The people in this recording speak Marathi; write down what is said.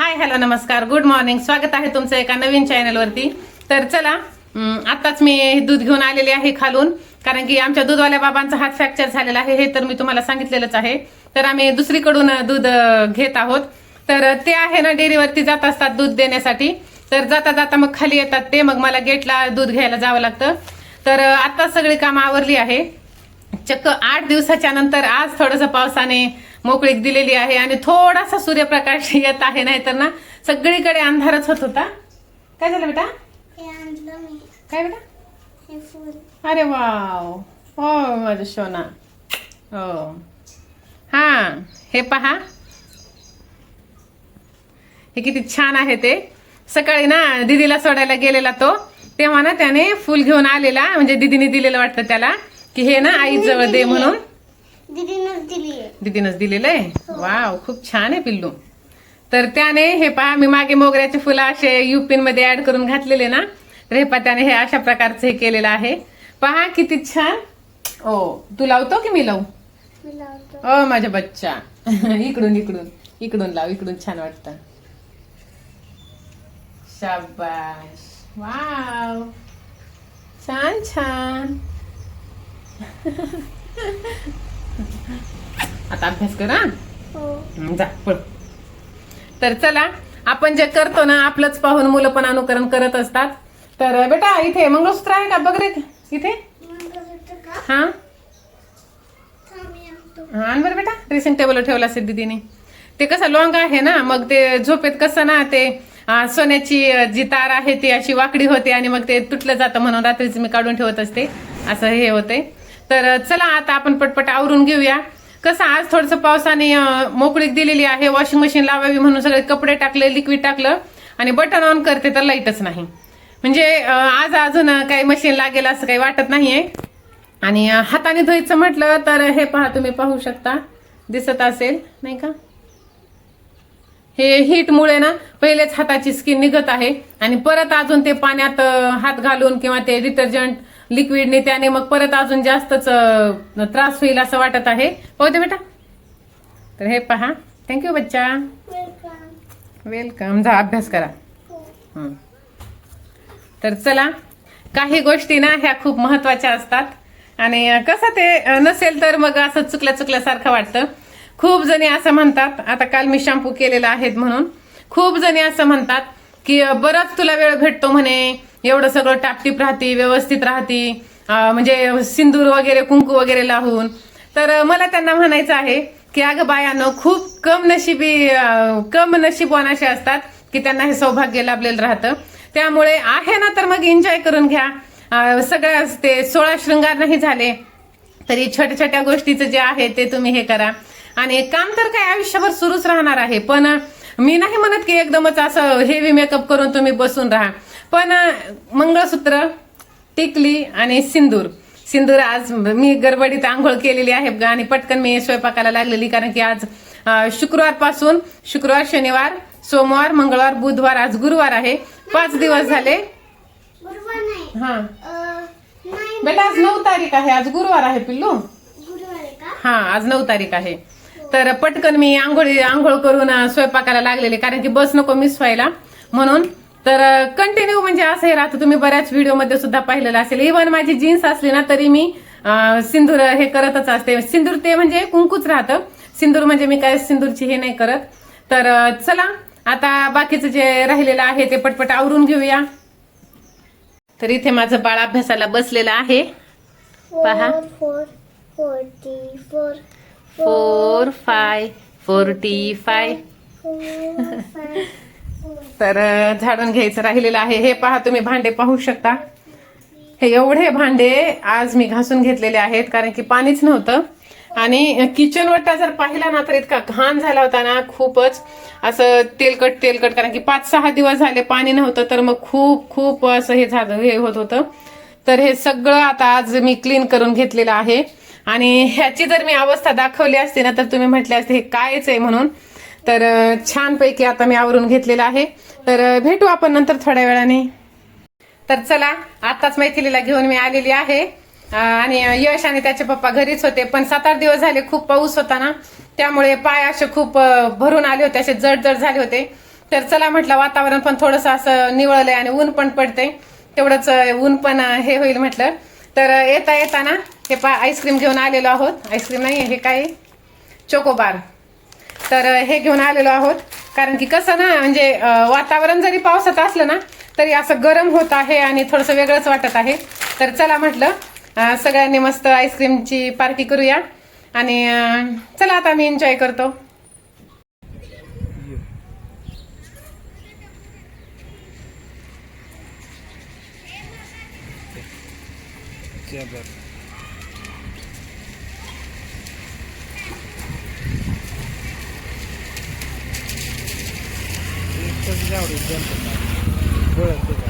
हाय हॅलो नमस्कार गुड मॉर्निंग. स्वागत आहे तुमचं एका नवीन चॅनल वरती. तर चला आताच मी दूध घेऊन आलेली आहे खालून, कारण की आमच्या दूधवाल्या बाबांचा हात फ्रॅक्चर झालेला आहे हे तर मी तुम्हाला सांगितलेलंच आहे. तर आम्ही दुसरीकडून दूध घेत आहोत. तर ते आहे ना डेअरीवरती जात असतात दूध देण्यासाठी. तर जाता जाता मग खाली येतात ते, मग मला गेटला दूध घ्यायला जावं लागतं. तर आता सगळी कामं आवरली आहे. चक्क 8 दिवसाच्या नंतर आज थोडंसं पावसाने मोकळीक दिलेली आहे आणि थोडासा सूर्यप्रकाश येत आहे, नाही तर ना सगळीकडे अंधारच होत होता. काय झालं बेटा? काय बेटा? अरे वाव, हो माझं सोना. हो हा, हे पहा, हे किती छान आहे. ते सकाळी ना दीदीला सोडायला गेलेला तो, तेव्हा ना त्याने फुल घेऊन आलेला, म्हणजे दीदीने दिलेलं वाटतं त्याला की हे ना आई जवळ दे म्हणून. दीदीनच दिलेलं आहे. वाव, खूप छान आहे पिल्लू. तर त्याने हे पहा, मी मागे मोगऱ्याचे फुलं असे युपिन मध्ये ऍड करून घातलेले ना, तर हे पहा त्याने हे अशा प्रकारचं हे केलेलं आहे. पहा किती छान. ओ तू लावतो की मी लावू? ओ माझ्या बच्चा. इकडून इकडून इकडून लाव, इकडून छान वाटतं. शाबाश, वाव, छान छान. आता अभ्यास कर हा, जा पळ. तर चला, आपण जे करतो ना आपलंच पाहून मुलं पण अनुकरण करत असतात. तर बेटा इथे मंगळसूत्र आहे का बघ रे इथे. हा आण बरं बेटा, ड्रेसिंग टेबलवर ठेवला असेल दीदीने. ते कसं लॉंग आहे ना, मग ते झोपेत कसं ना ते सोन्याची जी तार आहे ती अशी वाकडी होते आणि मग ते तुटलं जातं, म्हणून रात्रीच मी काढून ठेवत असते. असं हे होते. तर चला आता आपण पटपट आवरून घेऊया. कसं आज थोडंसं पावसाने मोकळीक दिलेली आहे. वॉशिंग मशीन लावावी म्हणून सगळे कपडे टाकले, लिक्विड टाकलं आणि बटन ऑन करते तर लाईटच नाही. म्हणजे आज अजून काही मशीन लागेल असं काही वाटत नाहीये. आणि हाताने धुवायचं म्हटलं तर हे पहा, तुम्ही पाहू शकता, दिसत असेल नाही का, हे हीटमुळे ना पहिलेच हाताची स्किन निघत आहे आणि परत अजून ते पाण्यात हात घालून किंवा ते डिटर्जंट लिक्विडने त्याने मग परत अजून जास्तच त्रास होईल असं वाटत आहे. पाहू दे बेटा. तर हे पहा, थँक्यू बच्चा, वेलकम. जा अभ्यास करा. तर चला, काही गोष्टी ना ह्या खूप महत्वाच्या असतात आणि कसं ते नसेल तर मग असं चुकल्यासारखं वाटतं. खूप जणी असं म्हणतात, आता काल मी शॅम्पू केलेला आहे म्हणून खूप जणी असं म्हणतात की बरंच तुला वेळ भेटतो म्हणे, एवढं सगळं टापटीप राहती, व्यवस्थित राहती, म्हणजे सिंदूर वगैरे कुंकू वगैरे लावून. तर मला त्यांना म्हणायचं आहे की अगं बायानो, खूप कम नशीबवान असे असतात की त्यांना हे सौभाग्य लाभलेलं राहतं. त्यामुळे आहे ना तर मग एन्जॉय करून घ्या. सगळ्या ते 16 शृंगार नाही झाले तरी छोट्या छोट्या गोष्टीचं जे आहे ते तुम्ही हे करा. आणि काम तर काय आयुष्यभर सुरूच राहणार आहे, पण मी नाही म्हणत की एकदमच असं हेवी मेकअप करून तुम्ही बसून राहा. पण मंगळसूत्र, टिकली आणि सिंदूर आज मी गडबडीत आंघोळ केलेली आहे आणि पटकन मी स्वयंपाकाला लागलेली, कारण की आज शुक्रवार, शनिवार, सोमवार, मंगळवार, बुधवार, आज गुरुवार आहे. 5 दिवस झाले. हा बेटा, आज 9 तारीख आहे, आज गुरुवार आहे पिल्लू. हा आज 9 तारीख आहे. तर पटकन मी आंघोळ करून स्वयंपाकाला लागलेले, कारण की बस नको मिस व्हायला म्हणून. तर कंटिन्यू म्हणजे असं हे राहतं, तुम्ही बऱ्याच व्हिडिओ मध्ये सुद्धा पाहिलेलं असेल. इव्हन माझी जीन्स असली ना तरी मी सिंदूर हे करतच असते. सिंदूर ते म्हणजे कुंकूच राहतं, सिंदूर म्हणजे मी काय सिंदूरची हे नाही करत. तर चला आता बाकीचं जे राहिलेलं आहे ते पटपट आवरून घेऊया. तर इथे माझं बाळ अभ्यासाला बसलेलं आहे. पहा, 4, 5, 45. तर झाडून घ्यायचं राहिलेलं आहे. हे पहा, तुम्ही भांडे पाहू शकता. हे एवढे भांडे आज मी घासून घेतलेले आहेत, कारण की पाणीच नव्हतं. आणि किचन वट्टा जर पाहिला ना तर इतका घाण झाला होता ना, खूपच असं तेलकट, कारण की 5-6 दिवस झाले पाणी नव्हतं. तर मग खूप असं हे होत होतं. तर हे सगळं आता आज मी क्लीन करून घेतलेलं आहे. आणि ह्याची जर मी अवस्था दाखवली असते ना तर तुम्ही म्हटले असते हे कायच आहे म्हणून. तर छानपैकी आता मी आवरून घेतलेलं आहे. तर भेटू आपण नंतर थोड्या वेळाने. तर चला, आताच मैथिलीला घेऊन मी आलेली आहे आणि यश आणि त्याचे पप्पा घरीच होते. पण 7-8 दिवस झाले खूप पाऊस होता ना, त्यामुळे पाय असे खूप भरून आले होते, असे जड झाले होते. तर चला म्हटलं, वातावरण पण थोडंसं असं निवळलंय आणि ऊन पण पडते, तेवढंच ऊन पण हे होईल म्हटलं. तर येताना हे आईस्क्रीम घेऊन आलेलो आहोत. आईस्क्रीम नाही, हे काय चोकोबार. तर हे घेऊन आलेलो आहोत, कारण की कसं ना, म्हणजे वातावरण जरी पावसाचं असलं ना तरी असं गरम होत आहे आणि थोडंसं वेगळंच वाटत आहे. तर चला म्हटलं सगळ्यांनी मस्त आईस्क्रीमची पार्टी करूया. आणि चला आता मी एन्जॉय करतो. आवडेल